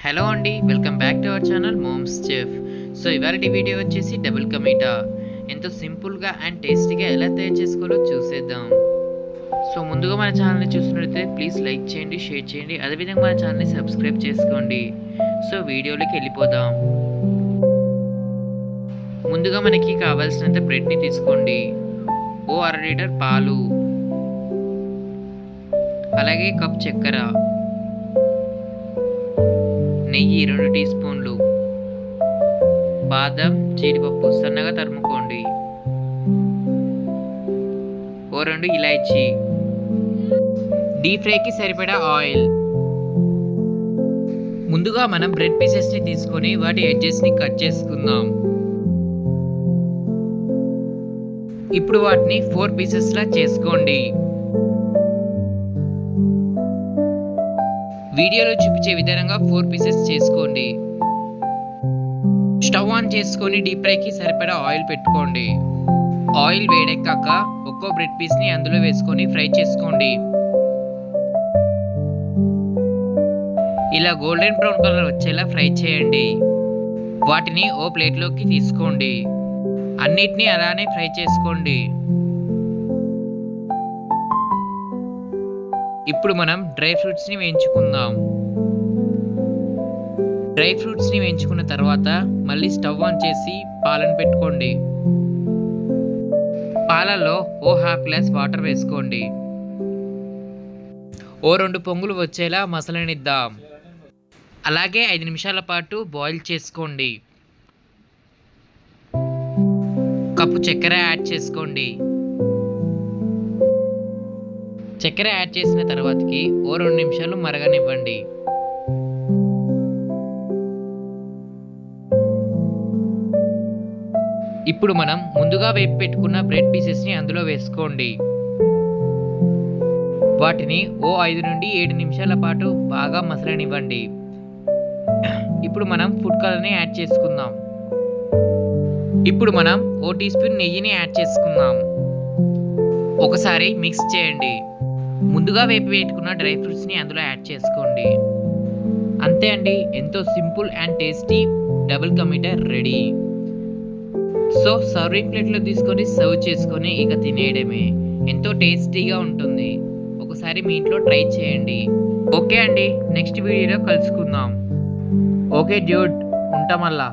Hello అండి, welcome back to our channel moms chef. So ఇవాళ video వచ్చేసి double కమీటా ఎంతో సింపుల్గా అండ్ టేస్టీగా ఎలా తయారు చేసుకోవాలో చూసేద్దాం. సో ముందుగా మన ఛానల్ని చూసినట్లయితే ప్లీజ్ లైక్ చేయండి, షేర్ చేయండి, అదేవిధంగా మన ఛానల్ని సబ్స్క్రైబ్ చేసుకోండి. సో వీడియోలోకి వెళ్ళిపోదాం. ముందుగా మనకి కావాల్సినంత బ్రెడ్ని తీసుకోండి, ఓ 1/2 లీటర్ పాలు, అలాగే కప్ చక్కెర, నెయ్యి 2 టీ స్పూన్లు, బాదం జీడిపప్పు సన్నగా తరుముకోండి, ఓ 2 ఇలాచీ, డీప్ ఫ్రైకి సరిపడా ఆయిల్. ముందుగా మనం బ్రెడ్ పీసెస్ని తీసుకొని వాటి ఎడ్జెస్ని కట్ చేసుకుందాం. ఇప్పుడు వాటిని 4 పీసెస్లా చేసుకోండి. వీడియోలో చూపించే విధంగా 4 పీసెస్ చేసుకోండి. స్టవ్ ఆన్ చేసుకొని డీప్ ఫ్రైకి సరిపడా ఆయిల్ పెట్టుకోండి. ఆయిల్ వేడెక్కాక ఒక్కో బ్రెడ్ పీస్ని అందులో వేసుకొని ఫ్రై చేసుకోండి. ఇలా గోల్డెన్ బ్రౌన్ కలర్ వచ్చేలా ఫ్రై చేయండి. వాటిని ఓ ప్లేట్లోకి తీసుకోండి. అన్నిటినీ అలానే ఫ్రై చేసుకోండి. ఇప్పుడు మనం డ్రై ఫ్రూట్స్ని వేయించుకుందాం. డ్రై ఫ్రూట్స్ని వేయించుకున్న తర్వాత మళ్ళీ స్టవ్ ఆన్ చేసి పాలను పెట్టుకోండి. పాలలో ఓ 1/2 గ్లాస్ వాటర్ వేసుకోండి. ఓ 2 పొంగులు వచ్చేలా మసలనిద్దాం. అలాగే 5 నిమిషాల పాటు బాయిల్ చేసుకోండి. కప్పు చక్కెర యాడ్ చేసుకోండి. చక్కెర యాడ్ చేసిన తర్వాతకి ఓ 2 నిమిషాలు మరగనివ్వండి. ఇప్పుడు మనం ముందుగా వేపి పెట్టుకున్న బ్రెడ్ పీసెస్ని అందులో వేసుకోండి. వాటిని ఓ 5 నుండి 7 నిమిషాల పాటు బాగా మసలనివ్వండి. ఇప్పుడు మనం ఫుడ్ కలర్ని యాడ్ చేసుకుందాం. ఇప్పుడు మనం ఓ టీ స్పూన్ నెయ్యిని యాడ్ చేసుకుందాం. ఒకసారి మిక్స్ చేయండి. ముందుగా వేపి పెట్టుకున్న డ్రై ఫ్రూట్స్ని అందులో యాడ్ చేసుకోండి. అంతే అండి, ఎంతో simple and tasty double ka meetha ready. So serving ప్లేట్లో తీసుకొని సర్వ్ చేసుకొని ఇక తినేయడమే. ఎంతో టేస్టీగా ఉంటుంది. ఒకసారి మీ ఇంట్లో ట్రై చేయండి. ఓకే అండి, నెక్స్ట్ వీడియోలో కలుసుకుందాం. Okay dude, ఉంటామల్లా.